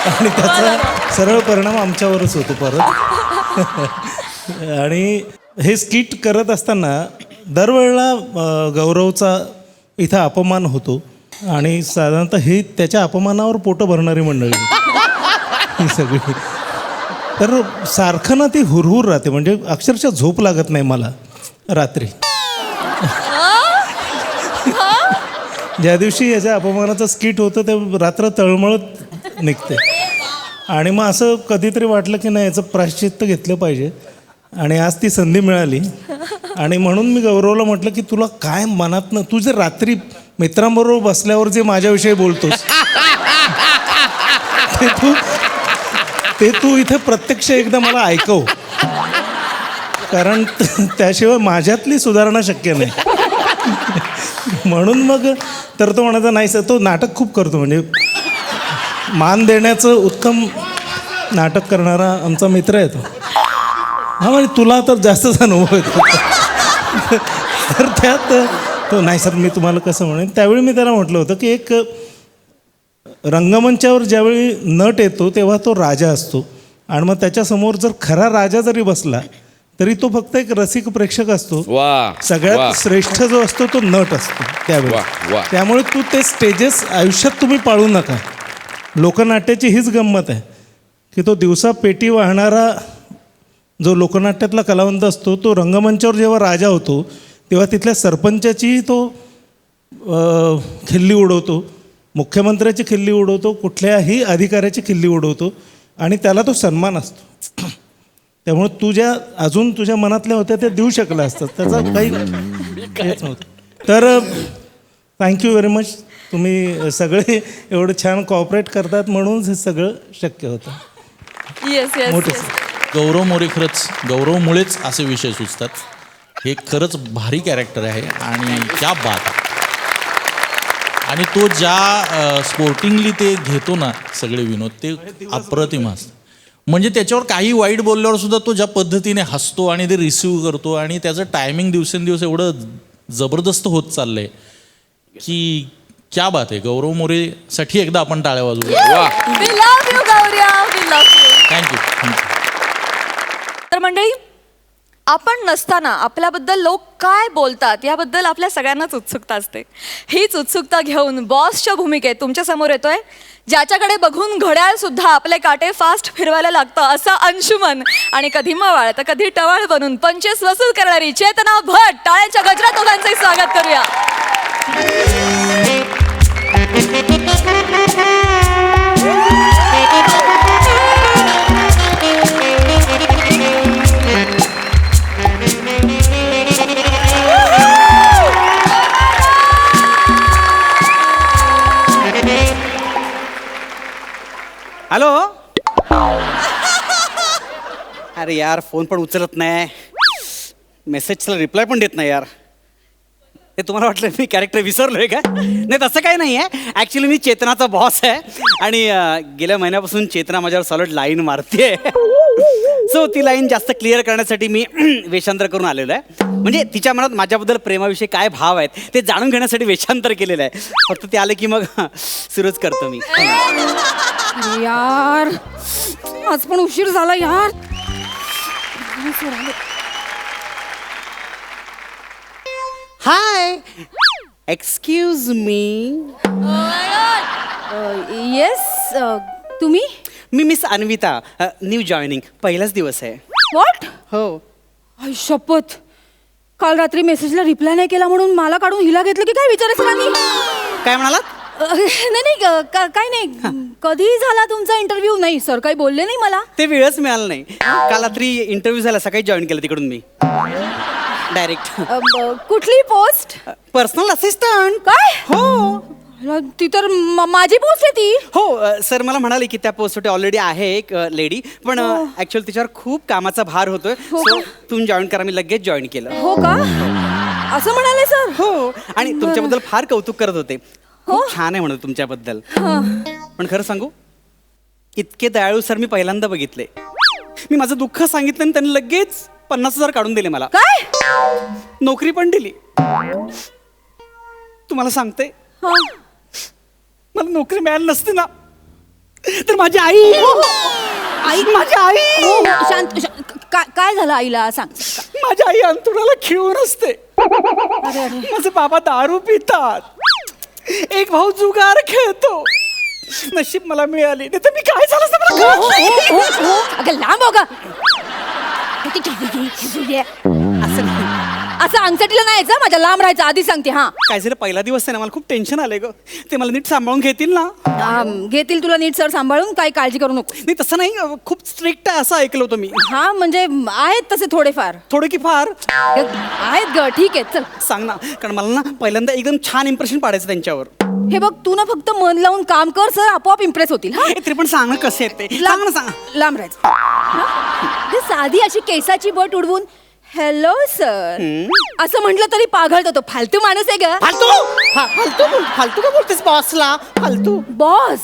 S8: आणि त्याचा सरळ परिणाम आमच्यावरच होतो परत. आणि हे स्किट करत असताना दरवेळेला गौरवचा इथं अपमान होतो आणि साधारणतः ही त्याच्या अपमानावर पोटं भरणारी मंडळी ही सगळी. तर सारखं ना ती हुरहुर राहते, म्हणजे अक्षरशः झोप लागत नाही मला रात्री. ज्या दिवशी याच्या अपमानाचं स्किट होतं ते रात्र तळमळत निघते. आणि मग असं कधीतरी वाटलं की नाही याचं प्रायश्चित्त घेतलं पाहिजे आणि आज ती संधी मिळाली. आणि म्हणून मी गौरवला म्हटलं की तुला काय मनातनं तू जे रात्री मित्रांबरोबर बसल्यावर जे माझ्याविषयी बोलतोस ते तू इथे प्रत्यक्ष एकदा मला ऐकव, कारण त्याशिवाय माझ्यातली सुधारणा शक्य नाही. म्हणून मग तर तो म्हणायचा नाही सर, तो नाटक खूप करतो, म्हणजे मान देण्याचं उत्तम नाटक करणारा आमचा मित्र आहे तो. हा म्हणजे तुला तर जास्तच अनुभव येतो. तर त्यात तो नाही सर मी तुम्हाला कसं म्हणेन. त्यावेळी मी त्याला म्हटलं होतं की एक रंगमंचावर ज्यावेळी नट येतो तेव्हा तो राजा असतो आणि मग त्याच्यासमोर जर खरा राजा जरी बसला तरी तो फक्त एक रसिक प्रेक्षक असतो. सगळ्यात श्रेष्ठ जो असतो तो नट असतो त्यावेळी. त्यामुळे तू ते स्टेजेस आयुष्यात तुम्ही पाळू नका. लोकनाट्याची हीच गंमत आहे की तो दिवसा पेटी वाहणारा जो लोकनाट्यातला कलावंत असतो तो रंगमंचावर जेव्हा राजा होतो तेव्हा तिथल्या सरपंचाचीही तो खिल्ली उडवतो, मुख्यमंत्र्याची खिल्ली उडवतो, कुठल्याही अधिकाऱ्याची खिल्ली उडवतो आणि त्याला तो सन्मान असतो. त्यामुळे अजून तुझ्या मनातल्या होत्या त्या देऊ शकला असतात, त्याचा काही हेच नव्हतं. तर थँक्यू व्हेरी मच. तुम्ही सगळे एवढं छान कॉपरेट करतात म्हणून हे सगळं शक्य होतं.
S1: येस येस
S8: मोठे
S1: येस.
S12: गौरव मोरे खरंच गौरवमुळेच असे विषय सुचतात. हे खरंच भारी कॅरेक्टर आहे आणि क्या बात आहे. आणि तो ज्या स्पोर्टिंगली ते घेतो ना सगळे विनोद ते अप्रतिम असतं. म्हणजे त्याच्यावर काही वाईट बोलल्यावर सुद्धा तो ज्या पद्धतीने हसतो आणि ते रिसिव्ह करतो आणि त्याचं टायमिंग दिवसेंदिवस एवढं जबरदस्त होत चाललंय की क्या बात आहे. गौरव मोरेसाठी एकदा आपण टाळ्या वाजवूया.
S1: We love you, Gaurya. We love you.
S12: Thank you.
S1: तर मंडळी आपण नसताना आपल्याबद्दल लोक काय बोलतात याबद्दल आपल्या सगळ्यांनाच उत्सुकता असते. हीच उत्सुकता घेऊन बॉसच्या भूमिकेत तुमच्या समोर येतोय ज्याच्याकडे बघून घड्याळ सुद्धा आपले काटे फास्ट फिरवायला लागतं असा अंशुमन, आणि कधी मवाळ तर कधी टवाळ बनून पंचेस वसूल करणारी चेतना भट. टाळ्यांच्या गजरात दोघांचंही स्वागत करूया.
S10: हॅलो. अरे यार फोन पण उचलत नाही, मेसेजला रिप्लाय पण देत नाही यार. हे तुम्हाला वाटलं मी कॅरेक्टर विसरलोय का? नाही तसं काही नाही आहे. ॲक्च्युली मी चेतनाचा बॉस आहे आणि गेल्या महिन्यापासून चेतना माझ्यावर सॉलिड लाईन मारते. सो ती लाईन जास्त क्लिअर करण्यासाठी मी वेषांतर करून आलेलो आहे. म्हणजे तिच्या मनात माझ्याबद्दल प्रेमाविषयी काय भाव आहेत ते जाणून घेण्यासाठी वेषांतर केलेलं आहे. फक्त ते आले की मग सुरूच करतो मी.
S2: यार आज पण उशीर झाला यार.
S10: हाय, एक्सक्यूज मी.
S2: येस तुम्ही?
S10: मी मिस अन्विता, न्यू जॉईनिंग, पहिलाच दिवस आहे.
S2: व्हॉट?
S10: हो.
S2: आई शपथ, काल रात्री मेसेजला रिप्लाय नाही केला म्हणून मला काढून हिला घेतलं की काय विचारायचं राणी?
S10: काय म्हणालात?
S2: नाही नाही काय नाही. कधी झाला तुमचा इंटरव्ह्यू? नाही सर काही बोलले नाही मला.
S10: ते वेळच मिळालं नाही. काल रात्री इंटरव्ह्यू झाला, सकाळी जॉईन केलं तिकडून मी डायरेक्ट.
S2: कुठली पोस्ट?
S10: Personal assistant.
S2: काय?
S10: हो.
S2: ती तर माझी पोस्ट आहे ती.
S10: हो सर मला म्हणाले की त्या पोस्टसाठी ऑलरेडी आहे एक लेडी, पण ऍक्च्युअली तिच्यावर खूप कामाचा भार होतोय. सो तुम्ही जॉईन करा. मी लगेच जॉईन केलं.
S2: हो का? असं म्हणाले सर?
S10: हो. आणि तुमच्याबद्दल फार कौतुक करत होते. खूप छान आहे म्हणत तुमच्याबद्दल. पण खरं सांगू, इतके दयाळू सर मी पहिल्यांदा बघितले. मी माझं दुःख सांगितलं आणि त्यांनी लगेच 50,000 काढून दिले मला.
S2: काय?
S10: नोकरी पण दिली. तुम्हाला सांगते, मला नोकरी मिळाली नसती ना तर माझी आई माझी आई
S2: शांत. काय झालं आईला सांग.
S10: माझी आई अंतुराला खिळून असते. माझे बाबा दारू पितात. एक भाऊ जुगार खेळतो. नशीब मला मिळाली, नाही तर मी काय झालं असतं मला कळत नाही.
S2: अगं लांब हो का. असं अंगठीला नाही यायचं, माझ्या लांब राहायचं आधी सांगते. हा
S10: काय झालं, पहिला दिवस आहे ना, मला खूप टेन्शन आलंय ग. ते मला नीट सांभाळून घेतील ना?
S2: घेतील तुला नीट सर सांभाळून, काही काळजी करू नको.
S10: नाही तसं नाही, खूप स्ट्रिक्ट आहे असं ऐकलं होतं मी.
S2: हा म्हणजे आहेत तसे थोडेफार.
S10: थोडे की फार
S2: आहेत ग. ठीक आहे चल
S10: सांग ना, कारण मला ना पहिल्यांदा एकदम छान इम्प्रेशन पाडायचं त्यांच्यावर.
S2: हे बघ तू ना फक्त मन लावून काम कर, सर आपोआप इम्प्रेस होतील. हा
S10: तरी पण सांग ना कसे आहेत ते. सांग ना, सांग.
S2: लांब राहायचं. साधी अशी केसाची बोट उडवून हॅलो सर असं म्हटलं तरी पाघळतो तो. फालतू माणूस आहे ग.
S10: फालतू का बोलतेस बॉसला? फालतू.
S2: बॉस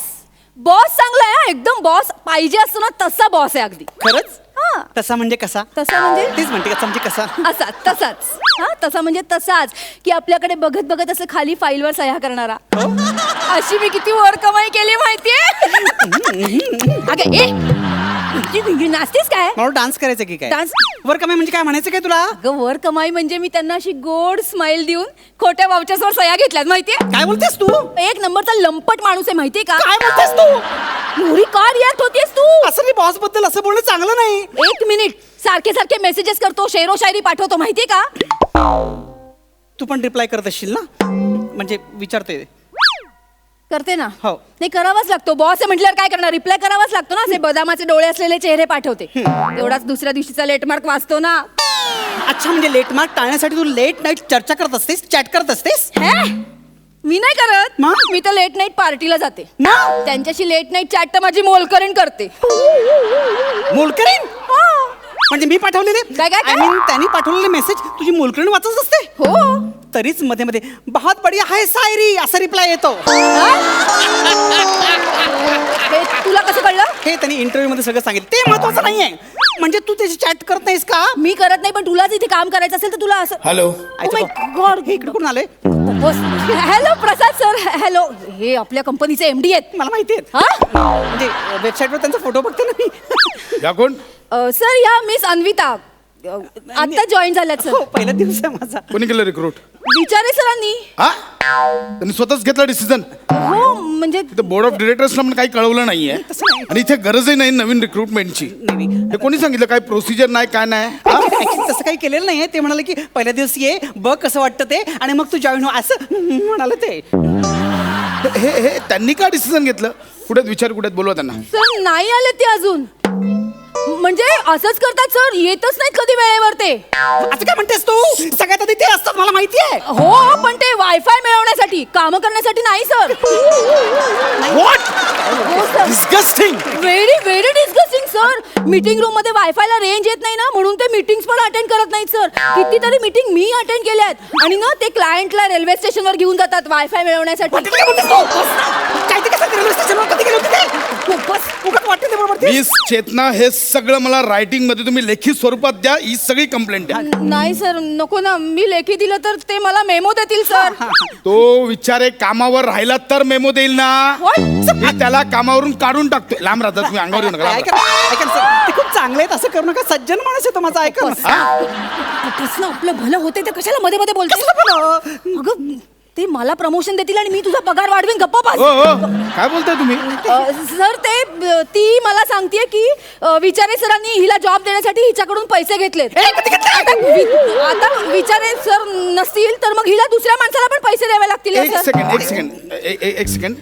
S2: चांगला आहे एकदम. बॉस पाहिजे असतो ना तसा बॉस आहे अगदी.
S10: खरंच? तसा म्हणजे कसा?
S2: तसा म्हणजे
S10: तेच म्हणते का, म्हणजे कसा?
S2: असा तसाच. हा तसा म्हणजे तसाच की आपल्याकडे बघत बघत असं खाली फाईलवर सह्या करणारा. अशी मी किती वर कमाई केली माहितीये. अगं ए नाचतेस काय?
S10: मला डान्स करायचं की काय?
S2: डान्स?
S10: वर कमाई म्हणजे काय म्हणायचं काय तुला?
S2: अगं वर कमाई म्हणजे मी त्यांना अशी गोड स्माइल देऊन खोट्या वाउचर्सवर सह्या घेतल्यात माहितीये.
S10: काय बोलतेस तू?
S2: एक नंबरचा लंपट माणूस आहे माहितीये का?
S10: काय बोलतेस तू?
S2: एवढी का रिॲक्ट होतेस तू?
S10: असं नाही, बॉस बद्दल असं बोलणं चांगलं नाही.
S2: एक मिनिट. सारखे सारखे मेसेजेस करतो, शेरो शायरी पाठवतो माहितीये का?
S10: तू पण रिप्लाय करत असशील ना? म्हणजे विचारते.
S2: करते ना.
S10: हो.
S2: नाही करावाच लागतो. बॉस आहे म्हटल्यावर काय करणार, रिप्लाय करावाच लागतो ना. असे बदामाचे डोळे असलेले चेहरे पाठवते. तेवढाच दुसऱ्या दिवशीचा लेटमार्क वाचतो ना.
S10: अच्छा, म्हणजे लेट मार्क टाळण्यासाठी तू लेट नाईट चर्चा करत असतेस, चॅट करत असतेस?
S2: मी नाही करत. मी तर लेट नाईट पार्टीला जाते. त्यांच्याशी लेट नाईट चॅट तर माझी मोलकरीण करते.
S10: मोलकरीण? म्हणजे मी पाठवलेले त्यांनी पाठवलेले मेसेज तुझी मोलकरीण वाचत असते?
S2: हो.
S10: तरीच मध्ये मध्ये बहुत बढिया है सायरी असा रिप्लाय येतो.
S2: तुला कसं कळलं?
S10: हे त्यांनी इंटरव्ह्यू मध्ये सगळं सांगितलं. ते महत्वाचं नाहीये. म्हणजे तू त्याची चॅट करत नाहीस का?
S2: मी करत नाही, पण तुलाच इथे काम करायचं असेल तर तुला असं.
S3: हॅलो.
S2: गॉड,
S10: हे इकडे कोण आलंय?
S2: हॅलो प्रसाद सर. हॅलो. हे आपल्या कंपनीचे MD आहेत.
S10: मला माहिती आहेत. म्हणजे वेबसाईटवर त्यांचा फोटो बघते ना मी.
S3: या कोण?
S2: सर या मिस अन्विता.
S1: आता जॉईन झाल्यात सर.
S10: हो पहिला दिवस आहे माझा.
S3: कोणी केलं रिक्रूट?
S1: विचारे सरांनी.
S3: हा त्यांनी स्वतःच घेतला डिसिजन.
S1: हो म्हणजे
S3: बोर्ड ऑफ डिरेक्टर्सला पण काही कळवलं नाहीये आणि इथे गरजही नाही नवीन रिक्रुटमेंटची. हे कोणी सांगितलं काय प्रोसिजर नाही काय नाही?
S10: ऍक्च्युली तसं काही केलेलं नाहीये. ते म्हणाले की पहिल्या दिवस ये बघ कसं वाटतं ते आणि मग तू जॉईन हो असं म्हणाले ते.
S3: हे त्यांनी का डिसिजन घेतलं? कुठे विचार कुठे बोलवा त्यांना.
S1: सर नाही आले ते अजून. म्हणजे असंच करतात सर, येतच नाहीत कधी वेळेवर ते.
S10: असं काय म्हणतेस तू? सगळ्यात आधी ते असतात मला माहिती आहे.
S1: हो पण ते वायफाय मिळवण्यासाठी, काम करण्यासाठी नाही sir.
S3: Disgusting.
S1: Very very disgusting sir. Meeting room मध्ये वायफायला रेंज येत नाही ना म्हणून ते मीटिंग्स पण अटेंड करत नाहीत सर. कितीतरी मीटिंग मी अटेंड केल्या आहेत आणि ना ते क्लायंटला रेल्वे स्टेशनवर घेऊन जातात वायफाय मिळवण्यासाठी.
S3: मिस चेतना हे सगळं मला रायटिंग मध्ये तुम्ही लेखी स्वरूपात द्या. ही सगळी कंप्लेंट द्या.
S1: नाही सर नको ना, मी लेखी दिलं तर ते मला मेमो देतील सर.
S3: तो विचारे कामावर राहिला तर मेमो देईल ना. मी त्याला कामावरून काढून टाकतोय. लांब राहतात तुम्ही, अंगावर येऊ नका.
S10: ऐका सर, ते खूप चांगले आहेत असं करू नका. सज्जन माणूस आहे तो माझा. ऐका
S1: कसं आपलं भलं होते तर कशाला मध्ये मध्ये बोलते? अगं ते मला प्रमोशन देतील आणि मी तुझा पगार वाढवीन. गप्पा पास.
S3: काय बोलताय तुम्ही?
S1: सर ती मला सांगतेय की विचारे सरांनी हिला जॉब देण्यासाठी हिच्याकडून पैसे घेतलेत. आता विचारे सर नसतील तर मग हिला दुसऱ्या माणसाला पण पैसे द्यावे लागतील.
S3: एक सेकंड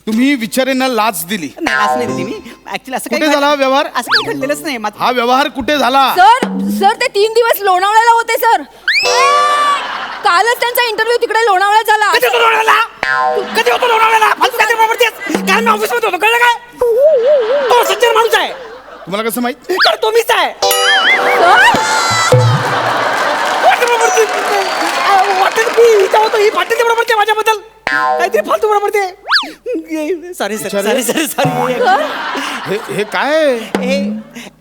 S3: तुम्ही विचारेंना लाच दिली?
S10: नाही असं नाही दिली मी. ऍक्च्युली असं
S3: कुठे झाला व्यवहार?
S10: असं काही घडलेलंच नाही.
S3: हा व्यवहार कुठे झाला?
S1: सर ते 3 दिवस लोणावळ्याला होते सर. कालच त्यांचा इंटरव्ह्यू तिकडे लोणावळ्यात झाला.
S10: कधी होतो लोणावळ्याला? काय मी ऑफिसमध्ये होतो कळलं काय? तो सज्जन माणूस आहे.
S3: तुम्हाला कसं माहित?
S10: तर तो मीच आहे. ही फाटेल बरोबर माझ्याबद्दल काहीतरी फालतू बरोबर ते. Sorry sorry sorry sorry.
S3: हे काय?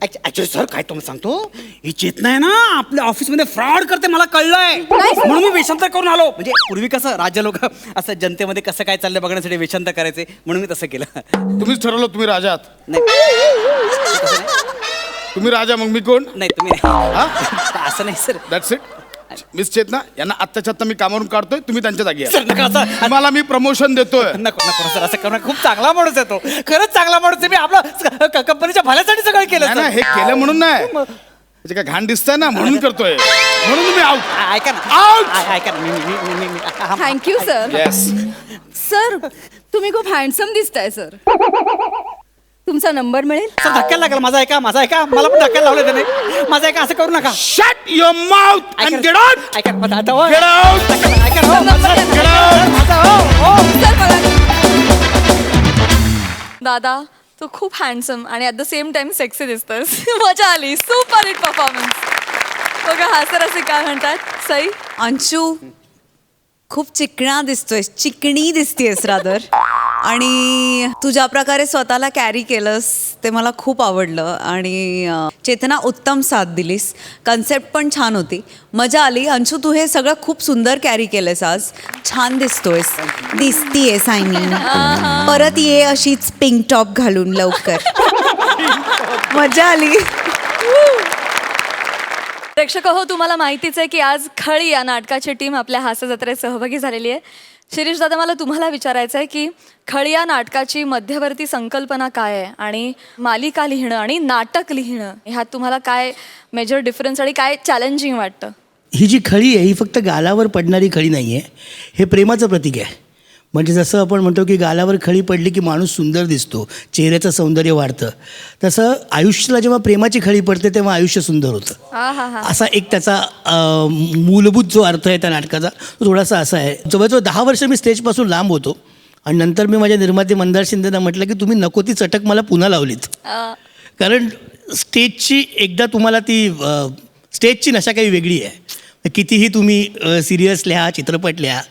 S10: ऍक्च्युली सर काय तुम्ही सांगतो, ही चेतना आहे ना आपल्या ऑफिसमध्ये फ्रॉड करते मला कळलंय. म्हणून मी वेषांतर करून आलो. म्हणजे पूर्वी कसं राज्य लोक असं जनतेमध्ये कसं काय चाललंय बघण्यासाठी वेषांतर करायचे म्हणून मी तसं केलं.
S3: तुम्हीच ठरवलं तुम्ही राजा आहात?
S10: नाही
S3: तुम्ही राजा मग मी कोण?
S10: नाही तुम्ही असं नाही सर.
S3: That's it. मिस चेतना यांना आत्ताच्या आत्ता मी कामावरून काढतोय. तुम्ही त्यांच्या जागी
S10: सर नका असं.
S3: मला मी प्रमोशन देतोय.
S10: नको नको सर असं करू. खूप चांगला माणूस आहे तो. खरंच चांगला माणूस आहे. मी आपला कंपनीच्या भल्यासाठी सगळं केलं.
S3: हे केलं म्हणून नाही, म्हणजे काय घाण दिसतंय ना म्हणून करतोय. म्हणून तुम्ही आउट.
S10: ऐका ना ऐका ना.
S1: Thank you sir.
S3: येस
S1: सर तुम्ही खूप हँडसम दिसताय सर. तुमचा नंबर मिळेल?
S10: सर धक्क्याला लागला. माझा ऐका मला पण धक्क्याला लावलं त्याने. माझा ऐका असं करू नका.
S3: Shut your mouth and get out.
S10: ऐका माझा आता
S3: गेट आउट.
S1: दादा तू खूप हँडसम आणि at the same time sexy दिसतोस. मजा आली. Super hit performance. बघा हा सर असे काय म्हणतात. सई
S5: अंशू खूप चिकणा दिसतोयस, चिकणी दिसतेस रादर. आणि तू ज्या प्रकारे स्वतःला कॅरी केलंस ते मला खूप आवडलं. आणि चेतना उत्तम साथ दिलीस. कन्सेप्ट पण छान होती, मजा आली. अंशू तू हे सगळं खूप सुंदर कॅरी केलंस आज. छान दिसतोयस, दिसतीयस. आय मीन परत ये अशीच पिंक टॉप घालून लवकर. मजा आली.
S1: प्रेक्षक हो तुम्हाला माहितीच आहे की आज खळी या नाटकाची टीम आपल्या हास्य जत्रेत सहभागी झालेली आहे. शिरीष दादा मला तुम्हाला विचारायचं आहे की खळी या नाटकाची मध्यवर्ती संकल्पना काय आहे आणि मालिका लिहिणं आणि नाटक लिहिणं ह्यात तुम्हाला काय मेजर डिफरन्स आणि काय चॅलेंजिंग वाटतं?
S6: ही जी खळी आहे ही फक्त गालावर पडणारी खळी नाही आहे, हे प्रेमाचं प्रतीक आहे. म्हणजे जसं आपण म्हणतो की गालावर खळी पडली की माणूस सुंदर दिसतो, चेहऱ्याचं सौंदर्य वाढतं, तसं आयुष्याला जेव्हा प्रेमाची खळी पडते तेव्हा आयुष्य सुंदर होतं. असा एक त्याचा मूलभूत जो अर्थ आहे त्या नाटकाचा तो थोडासा असा आहे. जवळजवळ 10 वर्ष मी स्टेजपासून लांब होतो आणि नंतर मी माझ्या निर्माते मंदार शिंदेंना म्हटलं की तुम्ही नको ती चटक मला पुन्हा लावलीत. कारण स्टेजची एकदा तुम्हाला ती स्टेजची नशा काही वेगळी आहे. कितीही तुम्ही सिरियस लिहा, चित्रपट लिहा,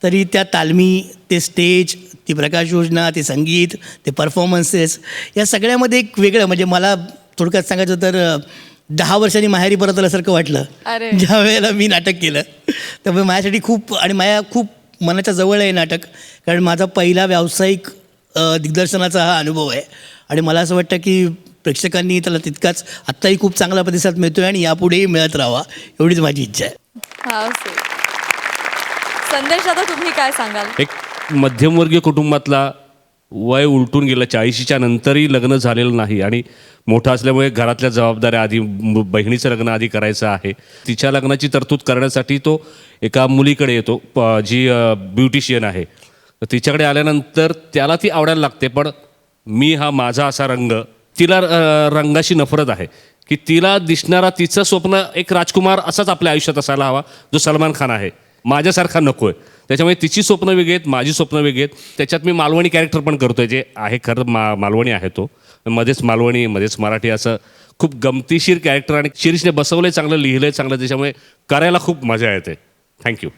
S6: तरी त्या तालमी, ते स्टेज, ती प्रकाश योजना, ते संगीत, ते परफॉर्मन्सेस, या सगळ्यामध्ये एक वेगळं, म्हणजे मला थोडक्यात सांगायचं तर 10 वर्षांनी माहेरी परत आल्यासारखं वाटलं ज्या वेळेला मी नाटक केलं. त्यामुळे माझ्यासाठी खूप आणि माझ्या खूप मनाच्या जवळ आहे नाटक, कारण माझा पहिला व्यावसायिक दिग्दर्शनाचा हा अनुभव आहे. आणि मला असं वाटतं की प्रेक्षकांनी त्याला तितकाच आत्ताही खूप चांगला प्रतिसाद मिळतोय आणि यापुढेही मिळत राहावा एवढीच माझी इच्छा आहे.
S1: हाव से. संदेश आता तुम्ही काय सांगाल?
S13: एक मध्यमवर्गीय कुटुंबातला वय उलटून गेलं 40च्या नंतरही लग्न झालेलं नाही आणि मोठा असल्यामुळे घरातल्या जबाबदाऱ्या आधी बहिणीचं लग्न आधी करायचं आहे. तिच्या लग्नाची तरतूद करण्यासाठी तो एका मुलीकडे येतो जी ब्युटिशियन आहे. तर तिच्याकडे आल्यानंतर त्याला ती आवडायला लागते, पण मी हा माझा असा रंग, तिला रंगाशी नफरत आहे की तिला दिसणारा तिचं स्वप्न एक राजकुमार असाच आपल्या आयुष्यात असायला हवा जो सलमान खान आहे, माझ्यासारखा नको आहे. त्याच्यामुळे तिची स्वप्न वेगळी आहेत, माझी स्वप्न वेगळी आहेत. त्याच्यात मी मालवणी कॅरेक्टर पण करतोय जे आहे खरं मालवणी आहे, तो मध्येच मालवणी मध्येच मराठी असं खूप गमतीशीर कॅरेक्टर आणि शिरीषने बसवलंय चांगलं, लिहिलंय चांगलं, त्याच्यामुळे करायला खूप मजा येते. थँक्यू.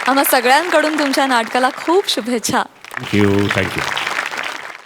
S1: आम्हा सगळ्यांकडून तुमच्या नाटकाला खूप शुभेच्छा.
S13: थँक्यू.